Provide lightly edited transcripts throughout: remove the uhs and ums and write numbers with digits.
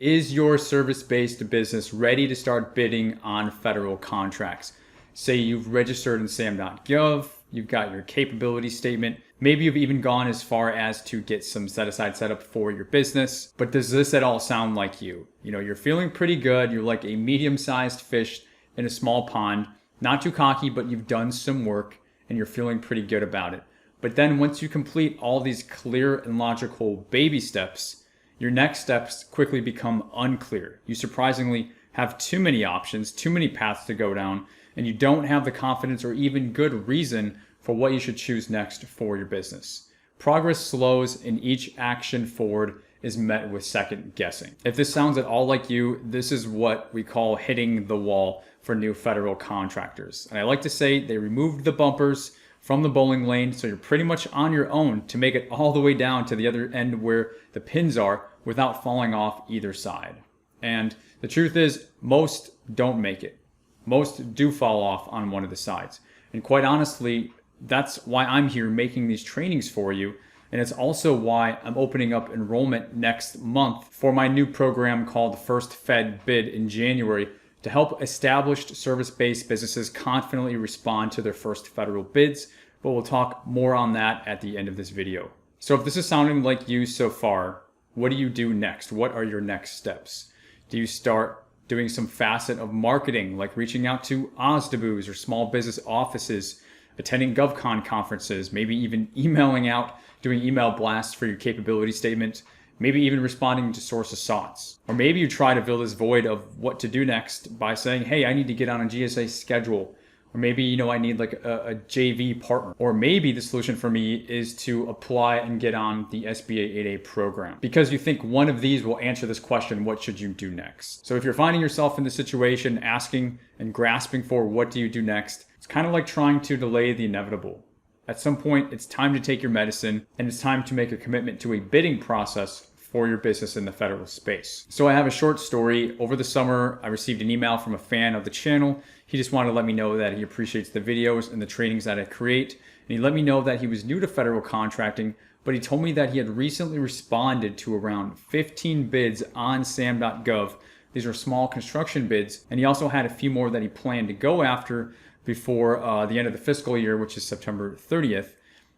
Is your service-based business ready to start bidding on federal contracts? Say you've registered in sam.gov, you've got your capability statement, maybe you've even gone as far as to get some set-aside set up for your business, but does this at all sound like you? You know, you're feeling pretty good, you're like a medium-sized fish in a small pond, not too cocky, but you've done some work and you're feeling pretty good about it. But then once you complete all these clear and logical baby steps, your next steps quickly become unclear. You surprisingly have too many options, too many paths to go down, and you don't have the confidence or even good reason for what you should choose next for your business. Progress slows and each action forward is met with second guessing. If this sounds at all like you, this is what we call hitting the wall for new federal contractors. And I like to say they removed the bumpers from the bowling lane, so you're pretty much on your own to make it all the way down to the other end where the pins are without falling off either side. And the truth is, most don't make it. Most do fall off on one of the sides. And quite honestly, that's why I'm here making these trainings for you. And it's also why I'm opening up enrollment next month for my new program called First Fed Bid in January to help established service-based businesses confidently respond to their first federal bids. But we'll talk more on that at the end of this video. So if this is sounding like you so far, what do you do next? What are your next steps? Do you start doing some facet of marketing, like reaching out to OSDBUs or small business offices, attending GovCon conferences, maybe even emailing out, doing email blasts for your capability statement, maybe even responding to source assaults? Or maybe you try to fill this void of what to do next by saying, hey, I need to get on a GSA schedule. Or maybe, I need like a JV partner. Or maybe the solution for me is to apply and get on the SBA 8A program. Because you think one of these will answer this question, what should you do next? So if you're finding yourself in this situation, asking and grasping for what do you do next, it's kind of like trying to delay the inevitable. At some point, it's time to take your medicine and it's time to make a commitment to a bidding process for your business in the federal space. So I have a short story. Over the summer, I received an email from a fan of the channel. He just wanted to let me know that he appreciates the videos and the trainings that I create. And he let me know that he was new to federal contracting, but he told me that he had recently responded to around 15 bids on sam.gov. These are small construction bids. And he also had a few more that he planned to go after before the end of the fiscal year, which is September 30th.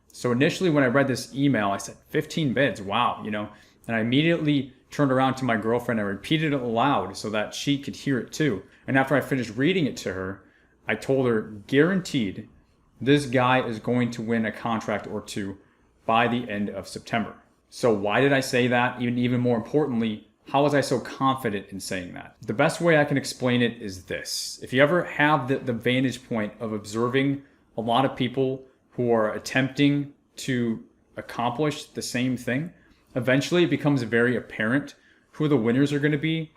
So initially when I read this email, I said, 15 bids, wow, And I immediately turned around to my girlfriend and repeated it aloud so that she could hear it too. And after I finished reading it to her, I told her, guaranteed, this guy is going to win a contract or two by the end of September. So why did I say that? Even more importantly, how was I so confident in saying that? The best way I can explain it is this. If you ever have the vantage point of observing a lot of people who are attempting to accomplish the same thing, eventually it becomes very apparent who the winners are going to be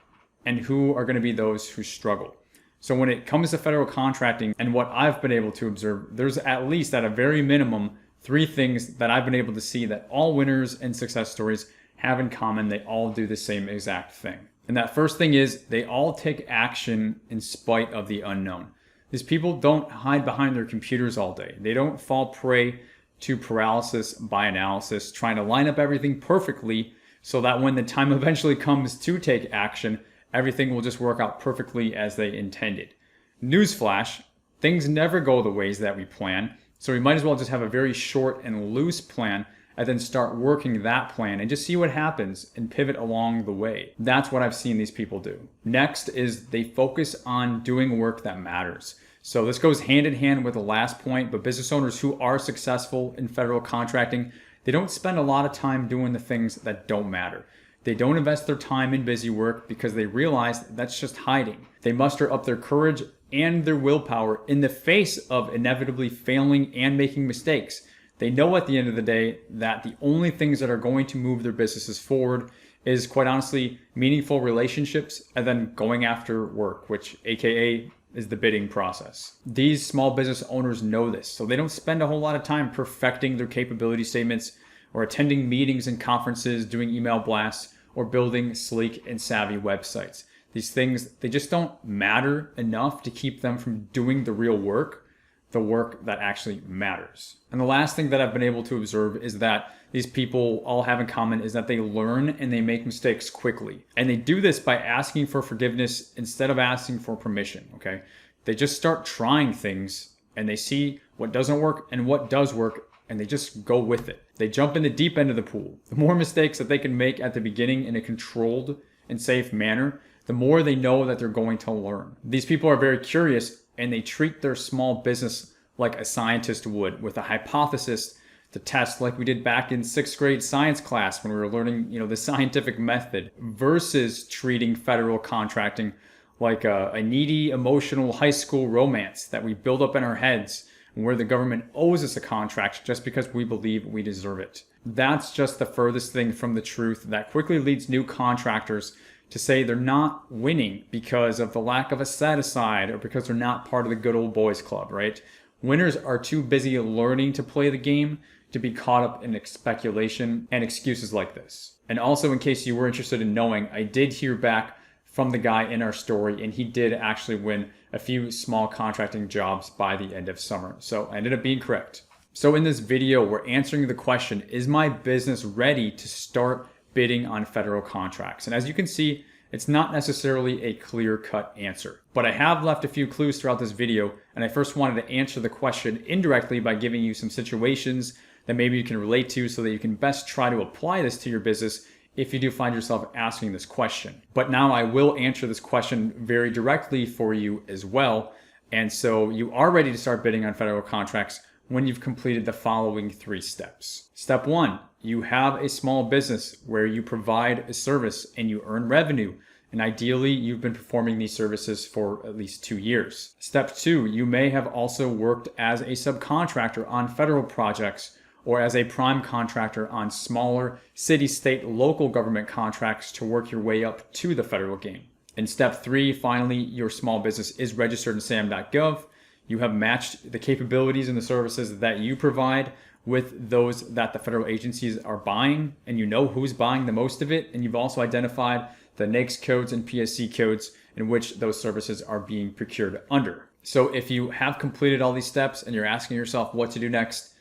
and who are going to be those who struggle. So when it comes to federal contracting and what I've been able to observe, there's at least at a very minimum 3 things that I've been able to see that all winners and success stories have in common. They all do the same exact thing. And that first thing is they all take action in spite of the unknown. These people don't hide behind their computers all day. They don't fall prey to paralysis by analysis, trying to line up everything perfectly so that when the time eventually comes to take action, everything will just work out perfectly as they intended. Newsflash, things never go the ways that we plan, so we might as well just have a very short and loose plan and then start working that plan and just see what happens and pivot along the way. That's what I've seen these people do. Next is they focus on doing work that matters. So this goes hand in hand with the last point, but business owners who are successful in federal contracting, they don't spend a lot of time doing the things that don't matter. They don't invest their time in busy work because they realize that's just hiding. They muster up their courage and their willpower in the face of inevitably failing and making mistakes. They know at the end of the day that the only things that are going to move their businesses forward is, quite honestly, meaningful relationships and then going after work, which AKA is the bidding process. These small business owners know this, so they don't spend a whole lot of time perfecting their capability statements or attending meetings and conferences, doing email blasts, or building sleek and savvy websites. These things, they just don't matter enough to keep them from doing the real work. the work that actually matters. And the last thing that I've been able to observe is that these people all have in common is that they learn and they make mistakes quickly. And they do this by asking for forgiveness instead of asking for permission, okay? They just start trying things and they see what doesn't work and what does work, and they just go with it. They jump in the deep end of the pool. The more mistakes that they can make at the beginning in a controlled and safe manner, the more they know that they're going to learn. These people are very curious and they treat their small business like a scientist would, with a hypothesis to test, like we did back in 6th grade science class when we were learning, the scientific method, versus treating federal contracting like a needy, emotional high school romance that we build up in our heads, where the government owes us a contract just because we believe we deserve it. That's just the furthest thing from the truth that quickly leads new contractors to say they're not winning because of the lack of a set aside or because they're not part of the good old boys club, right? Winners are too busy learning to play the game to be caught up in speculation and excuses like this. And also, in case you were interested in knowing, I did hear back from the guy in our story, and he did actually win a few small contracting jobs by the end of summer. So I ended up being correct. So in this video, we're answering the question, is my business ready to start bidding on federal contracts? And as you can see, it's not necessarily a clear-cut answer, but I have left a few clues throughout this video, and I first wanted to answer the question indirectly by giving you some situations that maybe you can relate to so that you can best try to apply this to your business if you do find yourself asking this question. But now I will answer this question very directly for you as well, and so you are ready to start bidding on federal contracts when you've completed the following 3 steps. Step 1, you have a small business where you provide a service and you earn revenue. And ideally, you've been performing these services for at least 2 years. Step 2, you may have also worked as a subcontractor on federal projects or as a prime contractor on smaller city, state, local government contracts to work your way up to the federal game. In step 3, finally, your small business is registered in sam.gov. You have matched the capabilities and the services that you provide with those that the federal agencies are buying, and you know who's buying the most of it, and you've also identified the NAICS codes and PSC codes in which those services are being procured under. So if you have completed all these steps and you're asking yourself what to do next,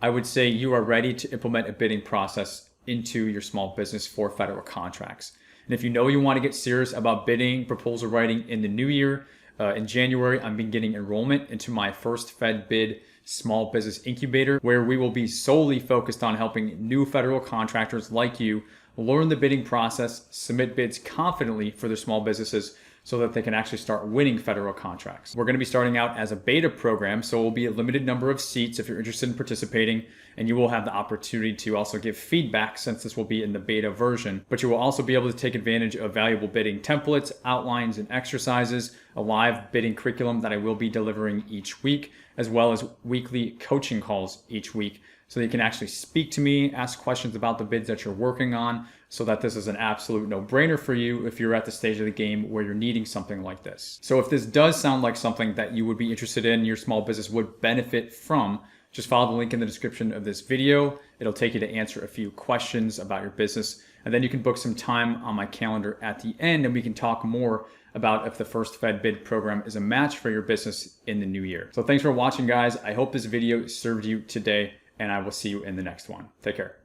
I would say you are ready to implement a bidding process into your small business for federal contracts. And if you know you want to get serious about bidding, proposal writing in the new year, in January, I'm beginning enrollment into my first Fed Bid Small Business Incubator, where we will be solely focused on helping new federal contractors like you learn the bidding process, submit bids confidently for their small businesses so that they can actually start winning federal contracts. We're going to be starting out as a beta program, so it will be a limited number of seats if you're interested in participating, and you will have the opportunity to also give feedback since this will be in the beta version. But you will also be able to take advantage of valuable bidding templates, outlines, and exercises, a live bidding curriculum that I will be delivering each week, as well as weekly coaching calls each week, so that you can actually speak to me, ask questions about the bids that you're working on, so that this is an absolute no-brainer for you if you're at the stage of the game where you're needing something like this. So if this does sound like something that you would be interested in, your small business would benefit from, just follow the link in the description of this video. It'll take you to answer a few questions about your business, and then you can book some time on my calendar at the end, and we can talk more about if the first Fed Bid program is a match for your business in the new year. So thanks for watching, guys. I hope this video served you today, and I will see you in the next one. Take care.